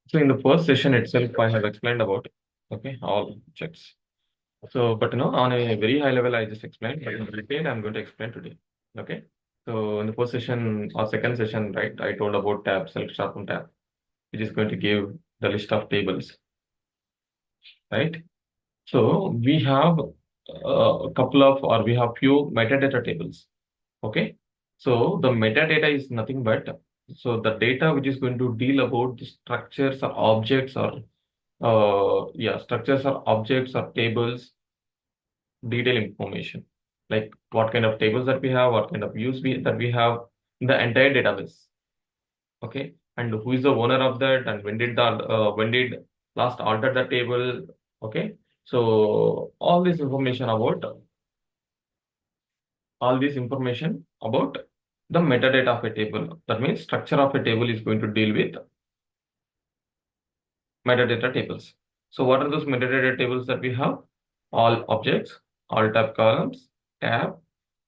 So in the first session itself, I have explained about all checks. So, but on a very high level, I just explained. But in detail, I'm going to explain today. Okay. So in the first session or second session, right, I told about tab, select start from tab, which is going to give the list of tables, right? So we have a couple of, or we have few metadata tables. Okay. So the metadata is nothing but so the data which is going to deal about the structures or objects or structures or objects or tables, detail information, like what kind of tables that we have, what kind of that we have in the entire database. Okay, and who is the owner of that, and when did last alter the table. Okay, so all this information about the metadata of a table. That means structure of a table is going to deal with metadata tables. So what are those metadata tables that we have? All objects, all tab columns, tab,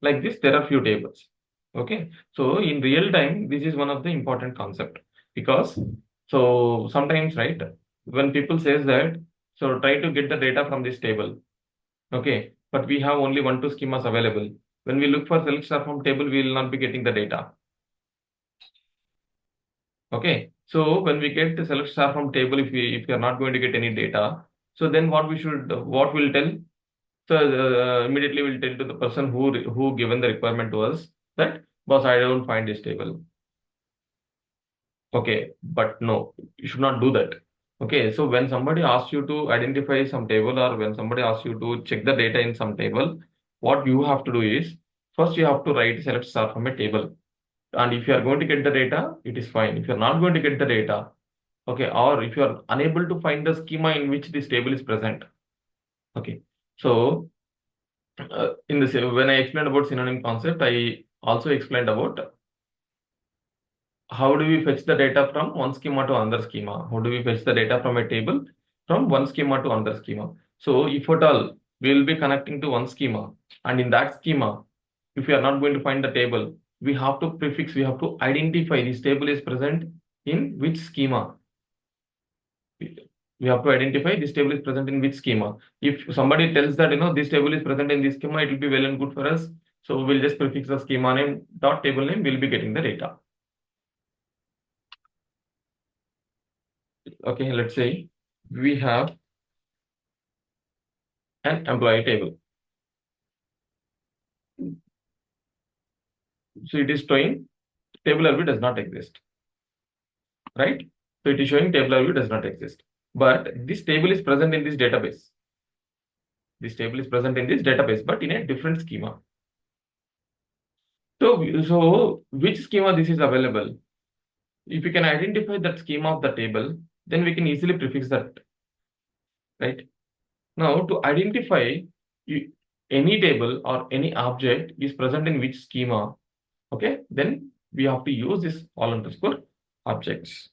like this, there are few tables. Okay. So in real time, this is one of the important concept because so sometimes, right, when people says that, so try to get the data from this table. Okay. But we have only 1, 2 schemas available. When we look for select star from table, we will not be getting the data. Okay, so when we get the select star from table, if we are not going to get any data, so then what we'll tell? So immediately we'll tell to the person who given the requirement to us that boss, I don't find this table. Okay, but no, you should not do that. Okay, so when somebody asks you to identify some table or when somebody asks you to check the data in some table, what you have to do is first you have to write select star from a table. And if you are going to get the data, it is fine. If you're not going to get the data, okay, or if you are unable to find the schema in which this table is present. Okay, so in this, when I explained about synonym concept, I also explained about how do we fetch the data from one schema to another schema. How do we fetch the data from a table from one schema to another schema? So if at all we will be connecting to one schema, and in that schema, if we are not going to find the table, we have to identify this table is present in which schema. We have to identify this table is present in which schema. If somebody tells that this table is present in this schema, it will be well and good for us. So we'll just prefix the schema name dot table name. We'll be getting the data. Okay, let's say we have an employee table. So it is showing table view does not exist, right? So it is showing table view does not exist, but this table is present in this database. This table is present in this database, but in a different schema. So which schema this is available? If you can identify that schema of the table, then we can easily prefix that, right? Now, to identify any table or any object is present in which schema, okay, then we have to use this all underscore objects.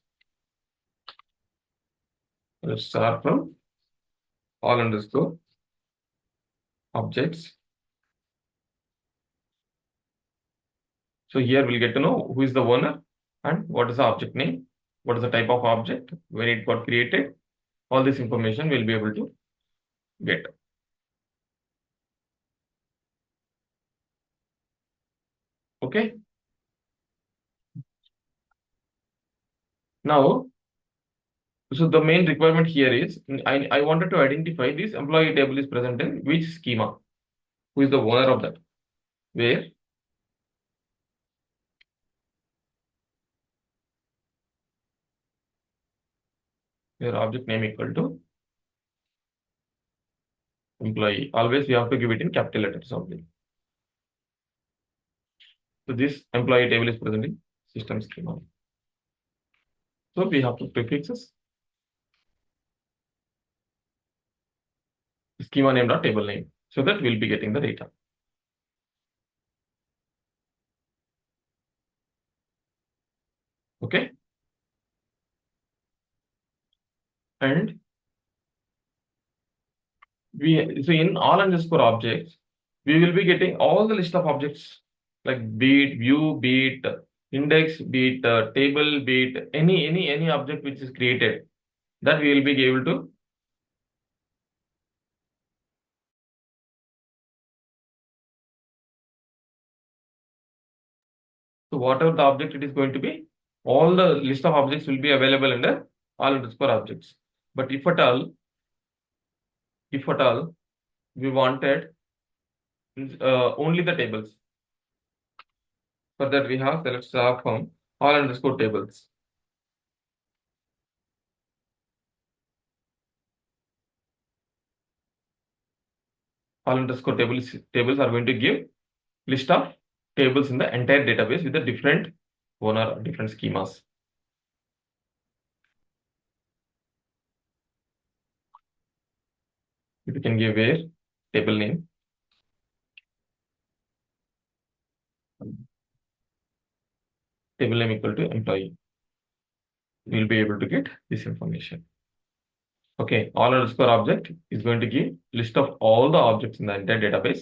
Let's start from all underscore objects. So here we'll get to know who is the owner and what is the object name, what is the type of object, when it got created. All this information we'll be able to get. Okay. Now, so the main requirement here is I wanted to identify this employee table is present in which schema, who is the owner of that, where object name equal to employee. Always we have to give it in capital letters only. So this employee table is present in system schema. So we have to prefixes schema name dot table name so that we'll be getting the data. Okay. And so in all underscore objects, we will be getting all the list of objects like be it view, be it index, be it table, be it any object which is created. that we will be able to. So whatever the object it is going to be, all the list of objects will be available under all underscore objects. But if at all we wanted only the tables, for that we have select star from all underscore tables. All underscore tables are going to give list of tables in the entire database with a different owner, different schemas. You can give a table name. Table name equal to employee. We'll be able to get this information. Okay, all underscore object is going to give list of all the objects in the entire database,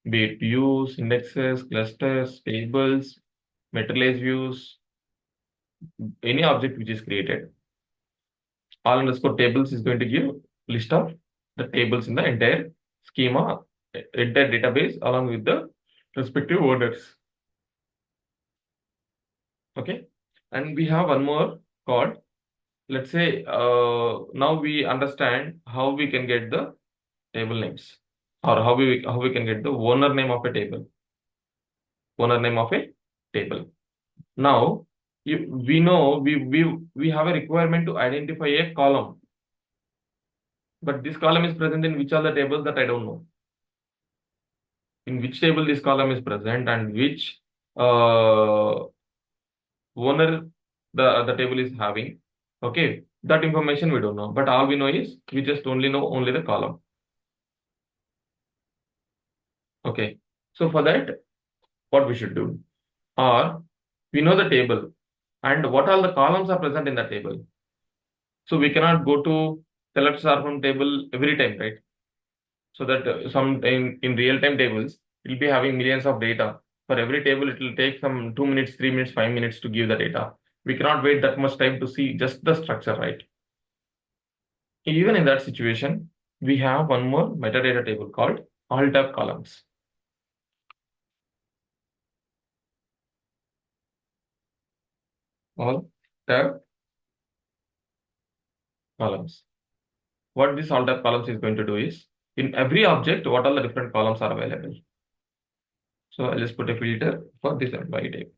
be it views, indexes, clusters, tables, materialized views, any object which is created. All underscore tables is going to give list of the tables in the entire schema, entire database along with the respective orders. Okay, and we have one more called, let's say now we understand how we can get the table names, or how we can get the owner name of a table. Owner name of a table. Now, we know we have a requirement to identify a column, but this column is present in which are the tables that I don't know. In which table this column is present and which owner the table is having. Okay, that information we don't know, but all we know is we just only know only the column. Okay, so for that, what we should do, or we know the table and what all the columns are present in the table. So we cannot go to select star from table every time, right? So that some in real time tables, it will be having millions of data. For every table, it will take some 2 minutes, 3 minutes, 5 minutes to give the data. We cannot wait that much time to see just the structure, right? Even in that situation, we have one more metadata table called all tab columns. All tab columns. What this all tab columns is going to do is, in every object, what all the different columns are available. So I'll just put a filter for this employee table.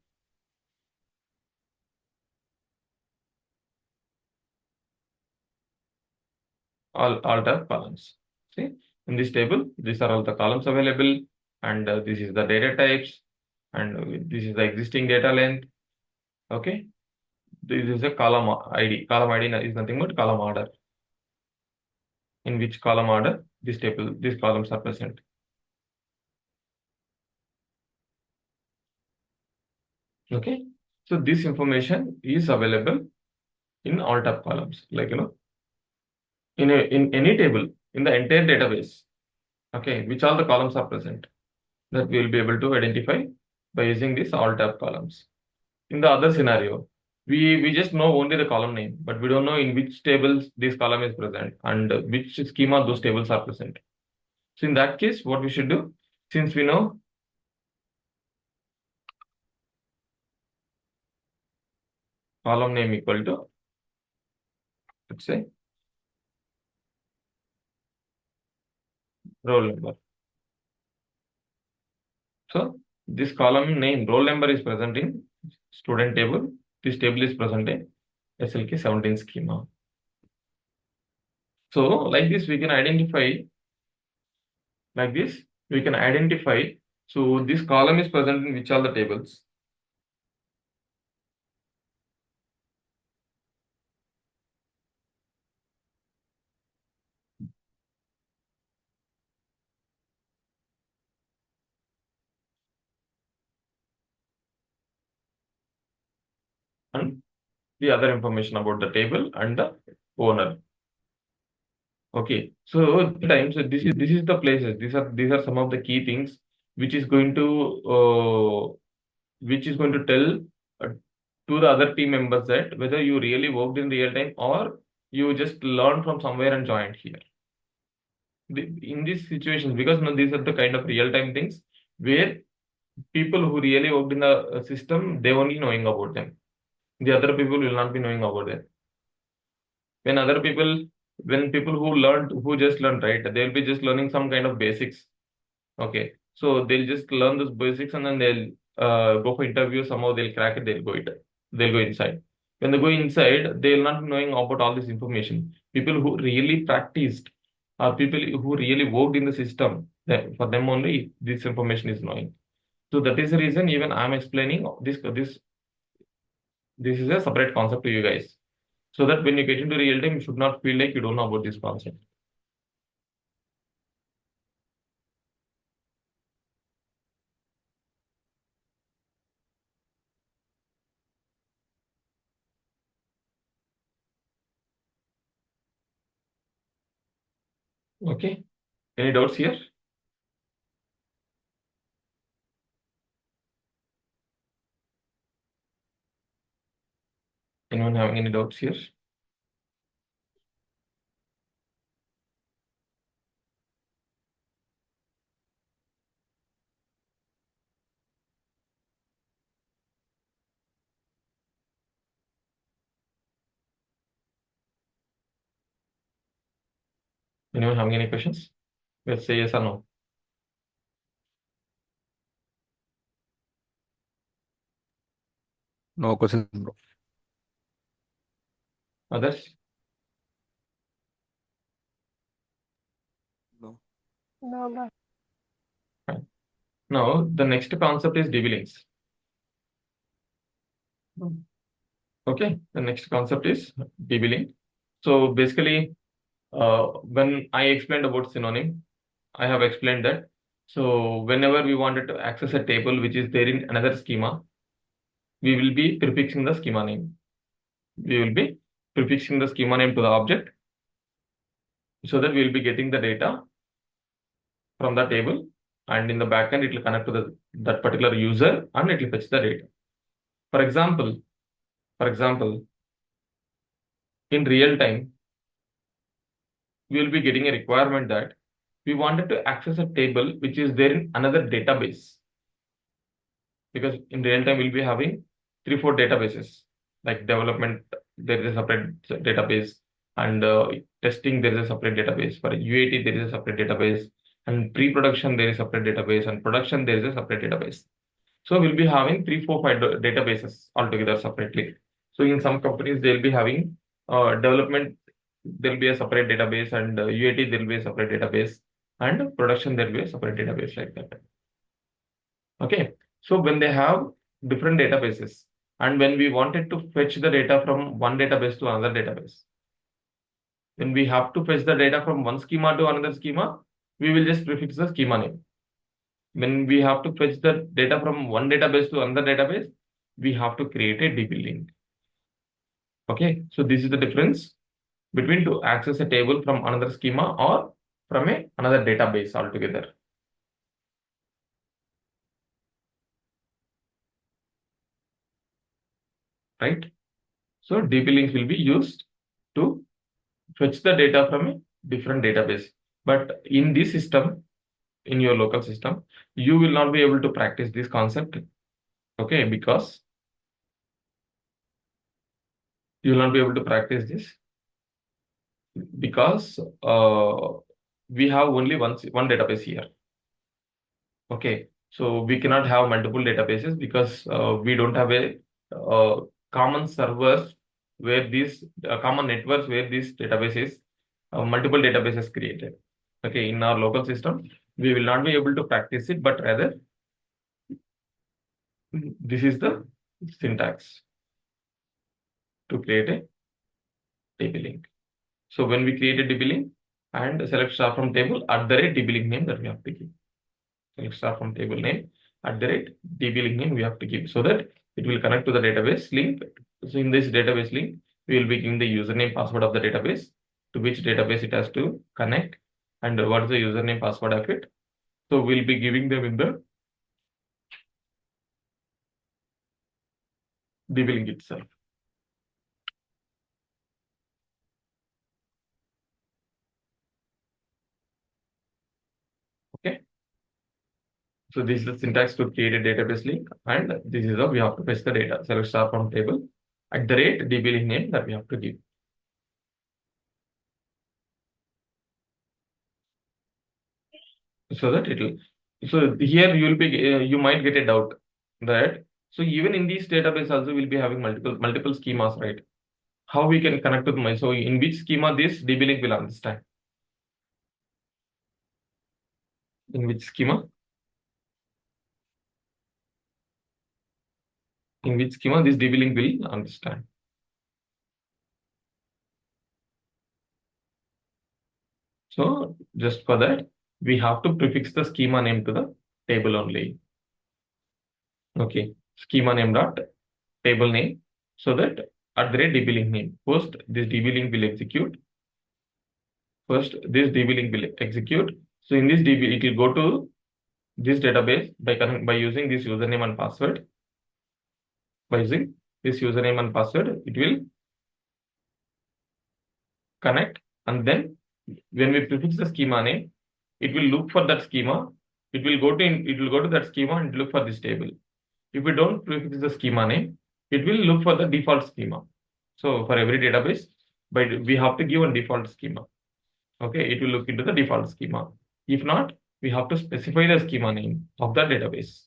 All tab columns. See, in this table, these are all the columns available, and this is the data types, and this is the existing data length. Okay, this is a column ID. Column ID is nothing but column order. In which column order this table, these columns are present. Okay, so this information is available in all tab columns, like in any table in the entire database. Okay, which all the columns are present, that we will be able to identify by using these all tab columns. In the other scenario, we just know only the column name, but we don't know in which tables this column is present and which schema those tables are present. So in that case, what we should do, since we know column name equal to, let's say, roll number. So this column name roll number is present in student table. This table is present in SLK 17 schema. So like this, we can identify, like this, we can identify. So this column is present in which all the tables. And the other information about the table and the owner. Okay, so times this is the places. These are some of the key things which is going to tell to the other team members that whether you really worked in real time or you just learn from somewhere and joined here. In these situations, because these are the kind of real-time things where people who really worked in the system, they only knowing about them. The other people will not be knowing about them. When other people, when people who just learned, right, they'll be just learning some kind of basics. Okay, so they'll just learn those basics and then they'll go for interview. Somehow they'll crack it. They'll go inside. When they go inside, they'll not knowing about all this information. People who really practiced, people who really worked in the system, that for them only this information is knowing. So that is the reason even I'm explaining this is a separate concept to you guys. So that when you get into real time, you should not feel like you don't know about this concept. Okay. Any doubts here? Anyone having any doubts here? Anyone having any questions? Let's say yes or no. No questions, bro. Others? No. No, bro. Fine. Now, the next concept is DB links. Okay, the next concept is DB link. So basically, when I explained about synonym, I have explained that. So whenever we wanted to access a table which is there in another schema, we will be prefixing the schema name. We will be prefixing the schema name to the object so that we will be getting the data from the table, and in the backend it will connect to that particular user and it will fetch the data. For example, in real time, we will be getting a requirement that we wanted to access a table which is there in another database, because in real time we'll be having 3 4 databases. Like development, there is a separate database, and testing, there is a separate database. For UAT, there is a separate database, and pre-production, there is a separate database, and production, there is a separate database. So we'll be having 3 4 5 databases altogether separately. So in some companies they'll be having development, there'll be a separate database, and UAT there'll be a separate database, and production there'll be a separate database, like that. Okay, so when they have different databases, and when we wanted to fetch the data from one database to another database, when we have to fetch the data from one schema to another schema, we will just prefix the schema name. When we have to fetch the data from one database to another database, we have to create a DB link. Okay, so this is the difference between to access a table from another schema or from another database altogether. Right? So DB links will be used to fetch the data from a different database. But in this system, in your local system, you will not be able to practice this concept. Okay, because you will not be able to practice this because we have only one database here. Okay, so we cannot have multiple databases because we don't have a common servers where these common networks where these databases, multiple databases created. Okay, in our local system, we will not be able to practice it, but rather this is the syntax to create a DB link. So when we create a DB link and select star from table at the rate DB link name that we have to give. Select star from table name at the rate DB link name we have to give, so that it will connect to the database link. So in this database link, we will be giving the username password of the database, to which database it has to connect, and what is the username password of it. So we'll be giving them in the DB link itself. So this is the syntax to create a database link, and this is how we have to fetch the data. Select star from table at the rate DB link name that we have to give. So that it will. So here you will be you might get a doubt that so even in these database also we'll be having multiple schemas, right? How we can connect with my so in which schema this DB link will understand? In which schema? In which schema this DB link will understand? So just for that, we have to prefix the schema name to the table only. Okay, schema name dot table name, so that at the rate DB link name. First, this DB link will execute. First, this DB link will execute. So in this DB, it will go to this database by using this username and password. By using this username and password, it will connect, and then when we prefix the schema name, it will look for that schema. It will go to that schema and look for this table. If we don't prefix the schema name, it will look for the default schema. So for every database, but we have to give a default schema. Okay, it will look into the default schema. If not, we have to specify the schema name of the database.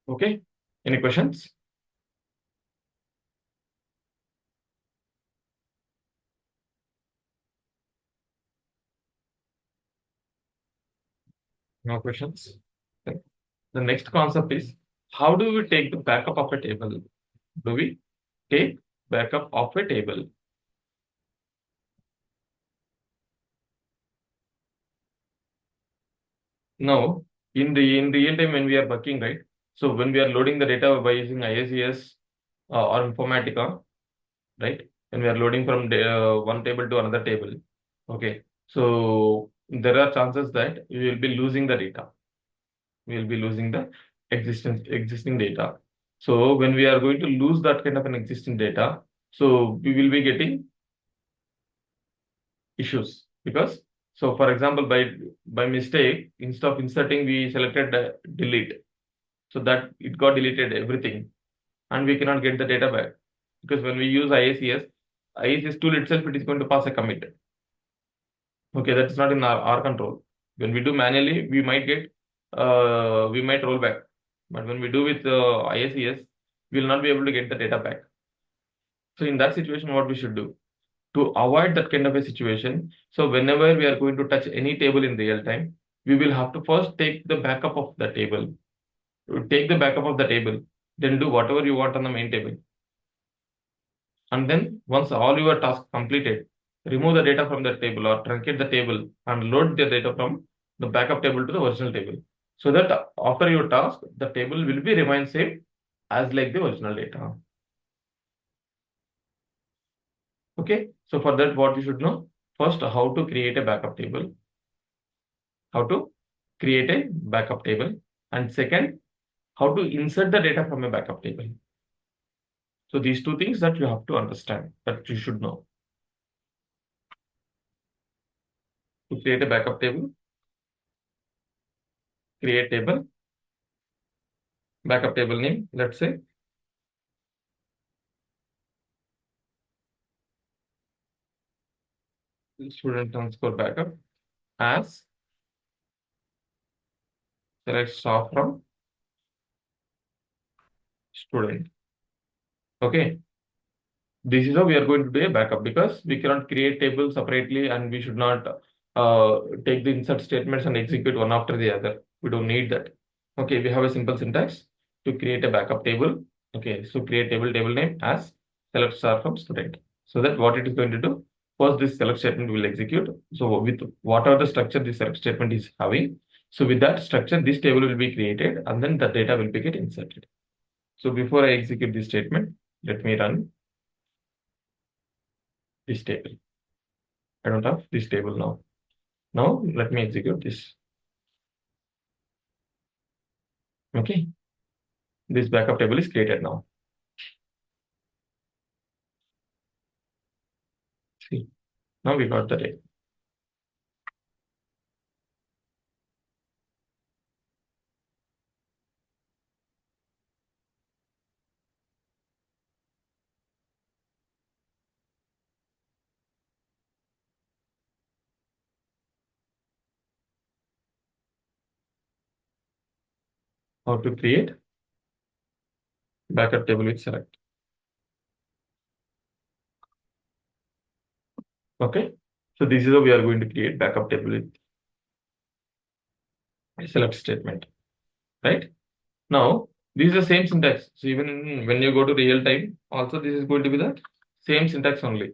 Okay, any questions? No questions? Okay. The next concept is how do we take the backup of a table? Do we take backup of a table? Now, in real time when we are working, right? So when we are loading the data by using IACS or Informatica, right? When we are loading from one table to another table, okay. So there are chances that we will be losing the data. We will be losing the existing data. So when we are going to lose that kind of an existing data, so we will be getting issues because so for example by mistake instead of inserting we selected delete, so that it got deleted everything and we cannot get the data back because when we use IACS tool itself it is going to pass a commit. Okay, that's not in our control. When we do manually we might roll back, but when we do with IACS we will not be able to get the data back. So in that situation what we should do to avoid that kind of a situation. So whenever we are going to touch any table in real time, we will have to first take the backup of the table. Take the backup of the table, then do whatever you want on the main table. And then once all your tasks completed, remove the data from the table or truncate the table and load the data from the backup table to the original table. So that after your task, the table will be remain same as like the original data. Okay. So for that, what you should know first, how to create a backup table, how to create a backup table, and second, how to insert the data from a backup table. So these two things that you have to understand, that you should know. To create a backup table, create table, backup table name, let's say student underscore backup as select star from student. Okay. This is how we are going to do a backup because we cannot create tables separately and we should not take the insert statements and execute one after the other. We don't need that. Okay, we have a simple syntax to create a backup table. Okay, so create table name as select star from student. So that what it is going to do, first this select statement will execute. So with whatever the structure this select statement is having, so with that structure, this table will be created and then the data will be get inserted. So before I execute this statement, let me run this table. I don't have this table now. Now let me execute this. Okay, this backup table is created now. See, Now we got the day. How to create backup table with select. Okay. So this is how we are going to create backup table with a select statement, right? Now, this is the same syntax. So even when you go to real time, also this is going to be the same syntax only.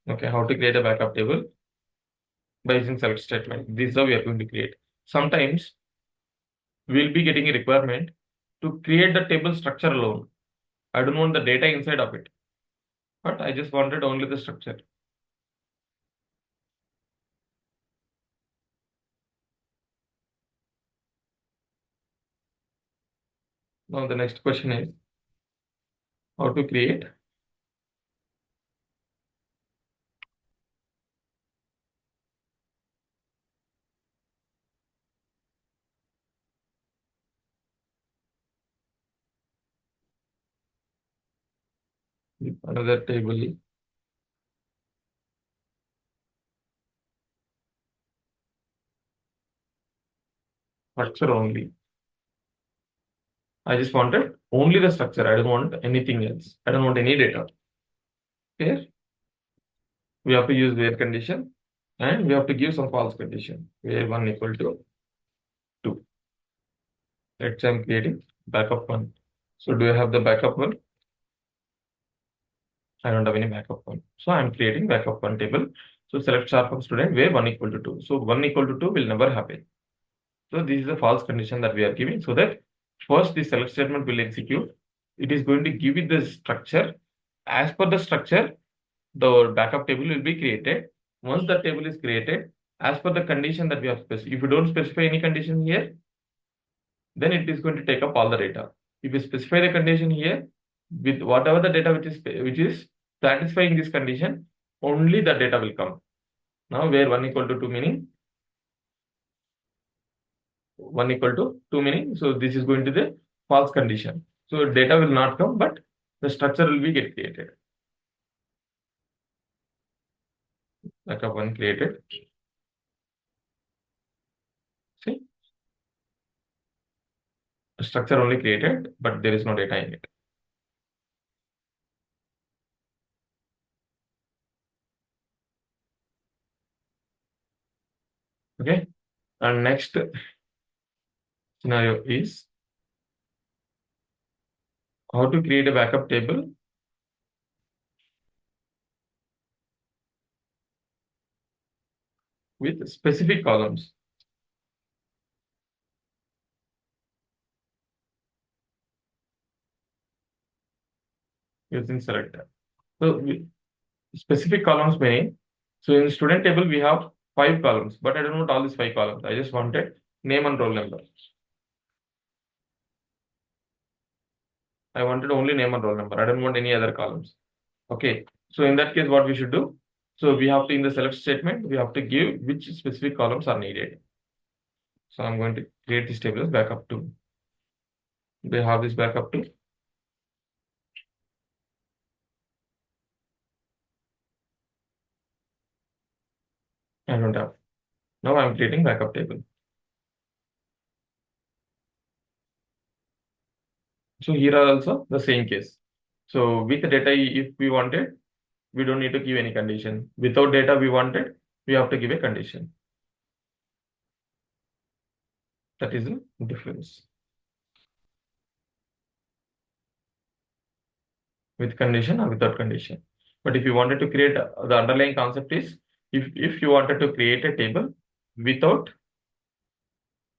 Okay, how to create a backup table by using select statement. This is how we are going to create. Sometimes we'll be getting a requirement to create the table structure alone. I don't want the data inside of it, but I just wanted only the structure. Now the next question is how to create another table structure only. I just wanted only the structure. I don't want anything else. I don't want any data. Here we have to use where condition and we have to give some false condition where 1 equal to 2. Let's say I'm creating backup 1. So do I have the backup 1? I don't have any backup 1. So I'm creating backup 1 table. So select star from student where 1 equal to 2. So 1 equal to 2 will never happen. So this is a false condition that we are giving so that first the select statement will execute. It is going to give it the structure. As per the structure, the backup table will be created. Once the table is created, as per the condition that we have specified, if you don't specify any condition here, then it is going to take up all the data. If you specify the condition here, with whatever the data which is satisfying this condition, only the data will come. Now where 1 equal to 2 meaning 1 equal to 2 meaning, so this is going to the false condition. So data will not come, but the structure will be get created. Backup 1 created. See, the structure only created, but there is no data in it. Okay. And next scenario is how to create a backup table with specific columns using selector. So specific columns meaning, so in student table we have 5 columns, but I don't want all these 5 columns. I just wanted name and roll number. I wanted only name and roll number. I don't want any other columns. Okay. So in that case, what we should do? So we have to, in the select statement, we have to give which specific columns are needed. So I'm going to create this table as backup 2. They have this backup 2. I don't have. Now I'm creating backup table. So here are also the same case. So with the data, if we wanted, we don't need to give any condition. Without data we wanted, we have to give a condition. That is the difference. With condition or without condition. But if you wanted to create the underlying concept is if you wanted to create a table without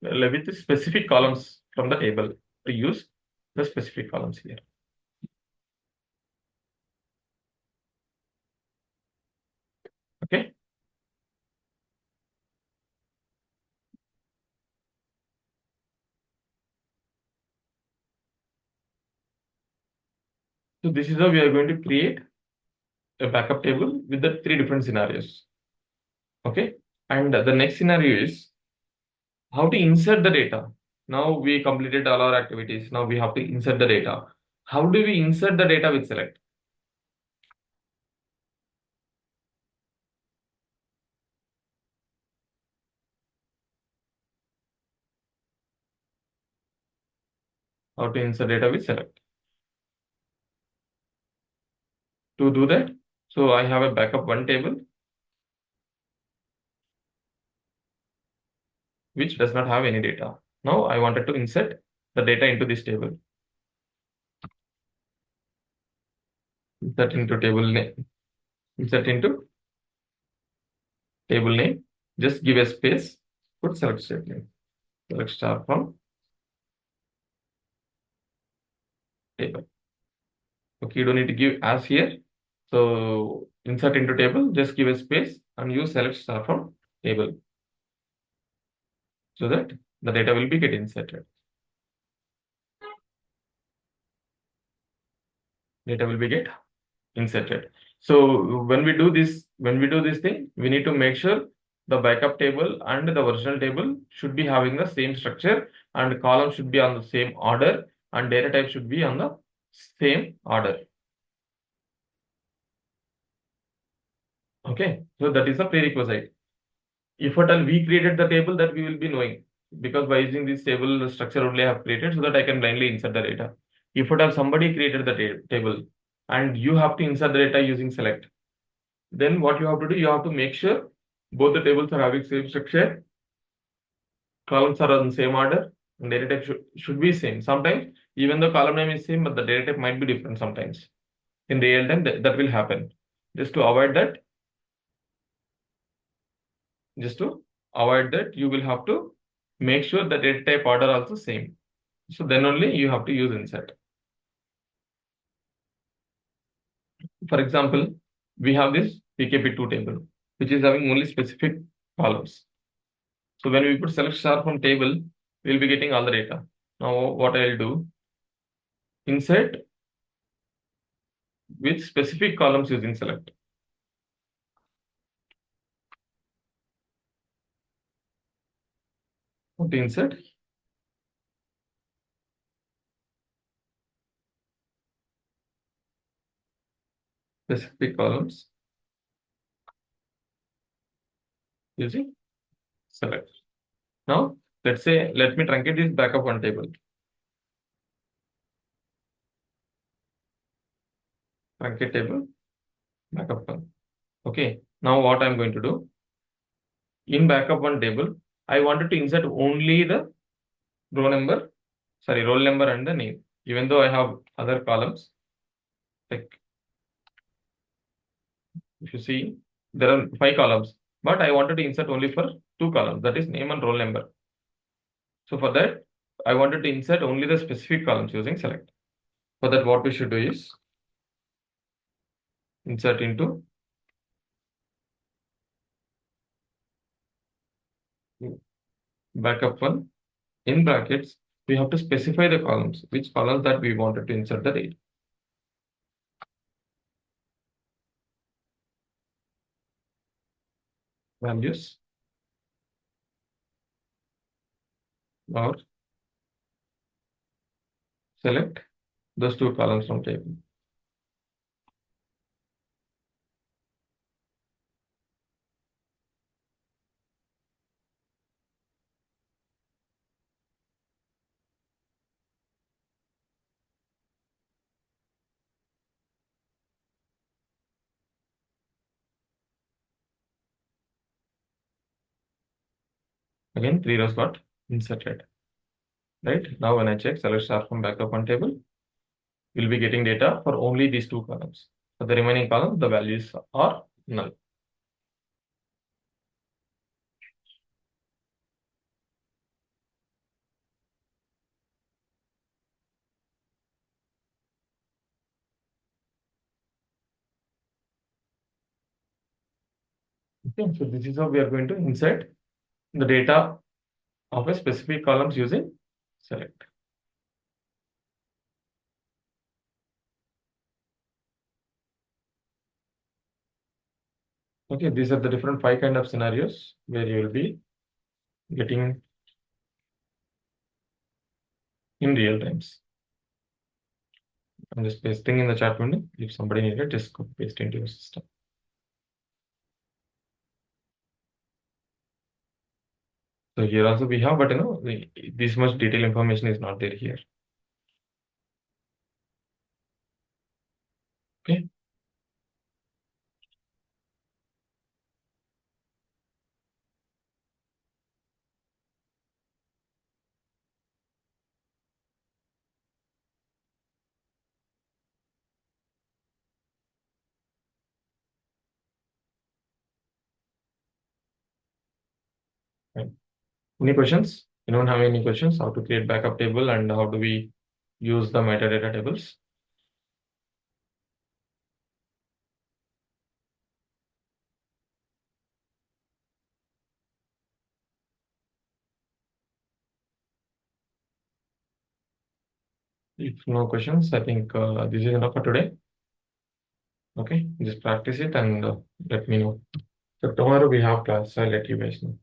with specific columns from the table to use the specific columns here. Okay. So this is how we are going to create a backup table with the 3 different scenarios. Okay. And the next scenario is how to insert the data. Now we completed all our activities. Now we have to insert the data. How do we insert the data with select? How to insert data with select? To do that, so I have a backup one table which does not have any data. Now I wanted to insert the data into this table. Insert into table name. Insert into table name. Just give a space. Put select statement. Select star from table. Okay, you don't need to give as here. So insert into table. Just give a space and use select star from table so that the data will be get inserted. Data will be get inserted. So when we do this thing, we need to make sure the backup table and the original table should be having the same structure and column should be on the same order and data type should be on the same order. Okay, so that is a prerequisite. If at all we created the table, that we will be knowing, because by using this table structure only I have created so that I can blindly insert the data. If at all somebody created the table and you have to insert the data using select, then what you have to do, you have to make sure both the tables are having same structure, columns are on the same order, and data type should be same. Sometimes even the column name is same, but the data type might be different sometimes. In real time, that will happen. Just to avoid that, you will have to make sure the data type order also same. So then only you have to use insert. For example, we have this PKP2 table, which is having only specific columns. So when we put select star from table, we'll be getting all the data. Now what I'll do, insert with specific columns using select. What to insert? Specific columns using select. Now let's say, let me truncate this backup one table. Truncate table, backup one. Okay. Now what I'm going to do, in backup one table, I wanted to insert only the roll number and the name. Even though I have other columns, like if you see, there are 5 columns, but I wanted to insert only for 2 columns, that is name and roll number. So for that, I wanted to insert only the specific columns using select. For that, what we should do is insert into backup one. In brackets, we have to specify the columns, which columns that we wanted to insert the data. Values or select those 2 columns from table. Again, 3 rows got inserted. Right now, when I check select star from backup one table, we'll be getting data for only these 2 columns. For the remaining columns, the values are null. Okay, so this is how we are going to insert the data of a specific columns using select. Okay, these are the different 5 kind of scenarios where you will be getting in real times. I'm just pasting in the chat window. If somebody needs it, just copy paste into your system. So here also we have, but this much detailed information is not there here. Okay. Fine. Any questions? Anyone have any questions? How to create backup table and how do we use the metadata tables? If no questions, I think this is enough for today. Okay, just practice it and let me know. So tomorrow we have class. I'll let you guys know.